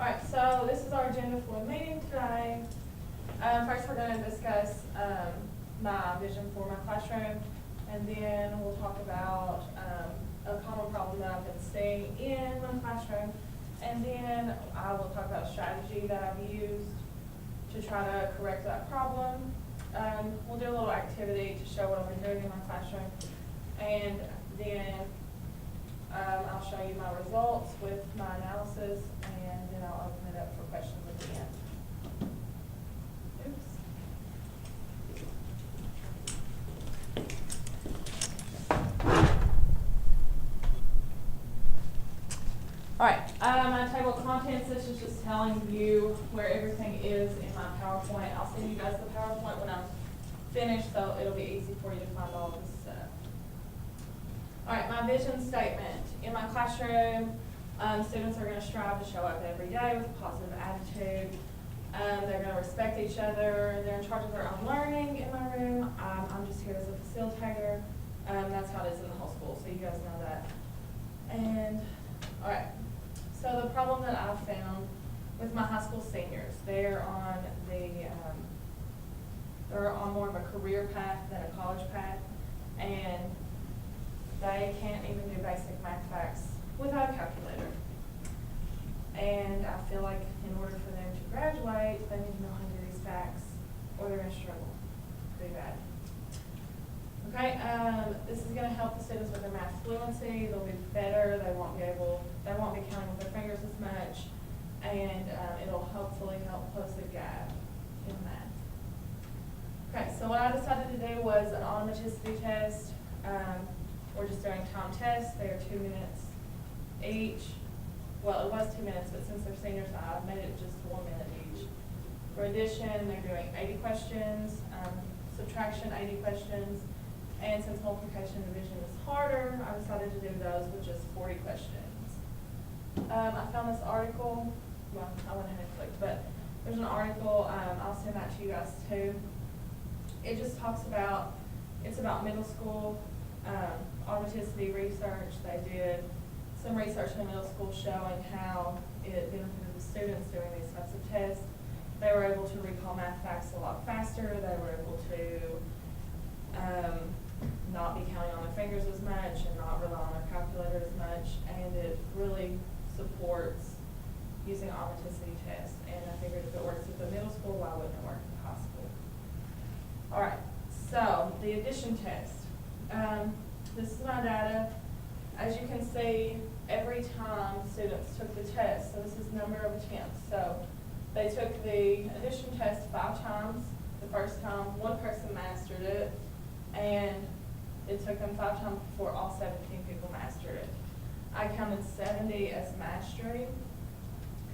Alright, so this is our agenda for the meeting today. First we're going to discuss my vision for my classroom, and then we'll talk about a common problem that I've been seeing in my classroom, and then I will talk about a strategy that I've used to try to correct that problem. We'll do a little activity to show what I've been doing in my classroom, and then I'll show you my results with my analysis, and then I'll open it up for questions at the end. Oops. All right, my table of contents, this is just telling you where everything is in my PowerPoint. I'll send you guys the PowerPoint when I'm finished, so it'll be easy for you to find all this stuff. All right, my vision statement. In my classroom, students are going to strive to show up every day with a positive attitude. They're going to respect each other. They're in charge of their own learning in my room. I'm just here as a facilitator. That's how it is in the whole school, so you guys know that. And, all right, so the problem that I've found with my high school seniors, they're on more of a career path than a college path, and they can't even do basic math facts without a calculator. And I feel like in order for them to graduate, they need to know how to do these facts, or they're going to struggle pretty bad. Okay, this is going to help the students with their math fluency. They'll be better. They won't be counting with their fingers as much, and it'll hopefully help close the gap in math. Okay, so what I decided to do was an automaticity test. We're just doing time tests. They are 2 minutes each. Well, it was 2 minutes, but since they're seniors, I've made it just 1 minute each. For addition, they're doing 80 questions. Subtraction, 80 questions. And since multiplication and division is harder, I decided to do those with just 40 questions. I found this article. Well, I went ahead and clicked, but there's an article. I'll send that to you guys too. It just talks about, it's about middle school automaticity research. They did some research in middle school showing how it benefited the students doing these types of tests. They were able to recall math facts a lot faster. They were able to not be counting on their fingers as much and not rely on their calculator as much. And it really supports using automaticity tests. And I figured if it works at the middle school, why wouldn't it work at the high school? All right, so the addition test. This is my data. As you can see, every time students took the test, so this is number of attempts. So they took the addition test 5 times. The first time, one person mastered it, and it took them 5 times before all 17 people mastered it. I counted 70 as mastery,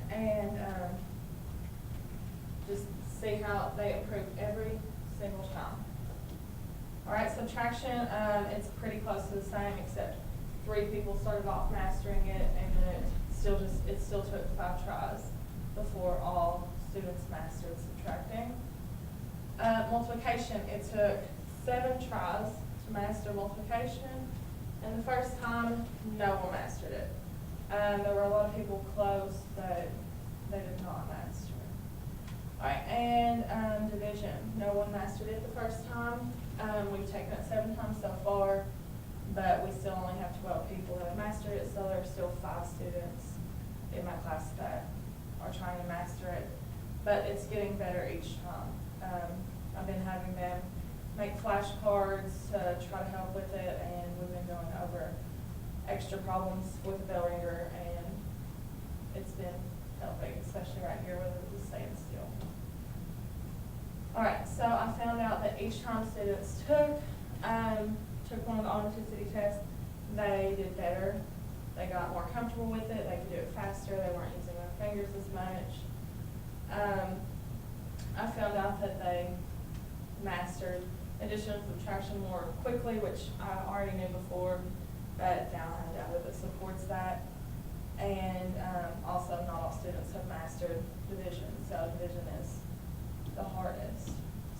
and just see how they improved every single time. All right, subtraction, it's pretty close to the same, except 3 people started off mastering it, and then it still took 5 tries before all students mastered subtracting. Multiplication, it took 7 tries to master multiplication, and the first time, no one mastered it. There were a lot of people close, but they did not master it. All right, and division, no one mastered it the first time. We've taken it 7 times so far, but we still only have 12 people that have mastered it, so there are still 5 students in my class that are trying to master it, but it's getting better each time. I've been having them make flashcards to try to help with it, and we've been going over extra problems with the bell ringer, and it's been helping, especially right here where it was staying still. All right, so I found out that each time students took one of the automaticity tests, they did better. They got more comfortable with it. They could do it faster. They weren't using their fingers as much. I found out that they mastered addition and subtraction more quickly, which I already knew before, but now I have data that supports that. And also, not all students have mastered division, so division is the hardest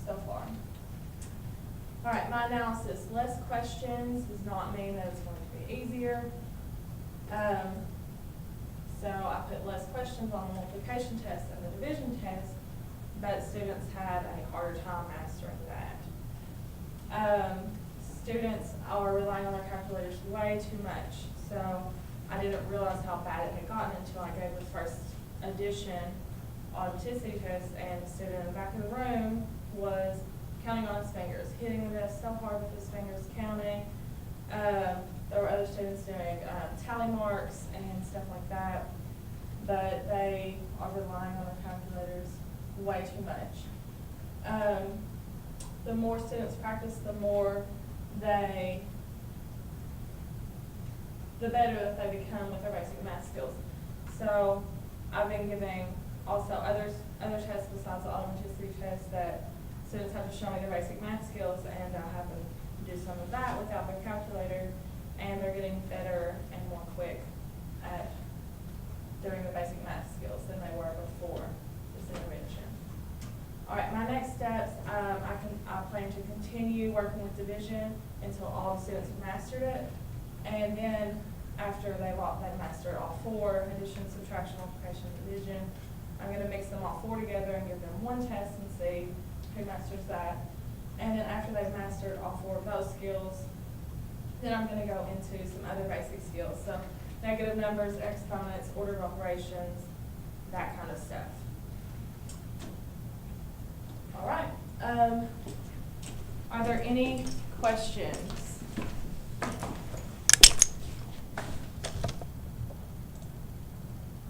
so far. All right, my analysis. Less questions does not mean that it's going to be easier. So I put less questions on the multiplication test and the division test, but students had a harder time mastering that. Students are relying on their calculators way too much, so I didn't realize how bad it had gotten until I gave the first addition authenticity test, and the student in the back of the room was counting on his fingers, hitting the desk so hard with his fingers, counting. There were other students doing tally marks and stuff like that, but they are relying on their calculators way too much. The more students practice, the better that they become with their basic math skills. So I've been giving also other tests besides the authenticity test that students have to show me their basic math skills, and I have them do some of that without their calculator, and they're getting better and more quick at doing the basic math skills than they were before this intervention. All right, my next steps, I plan to continue working with division until all the students have mastered it, and then after they've mastered all four, addition, subtraction, multiplication, division, I'm going to mix them all four together and give them one test and see who masters that. And then after they've mastered all four of those skills, then I'm going to go into some other basic skills. So negative numbers, exponents, order of operations, that kind of stuff. All right. Are there any questions?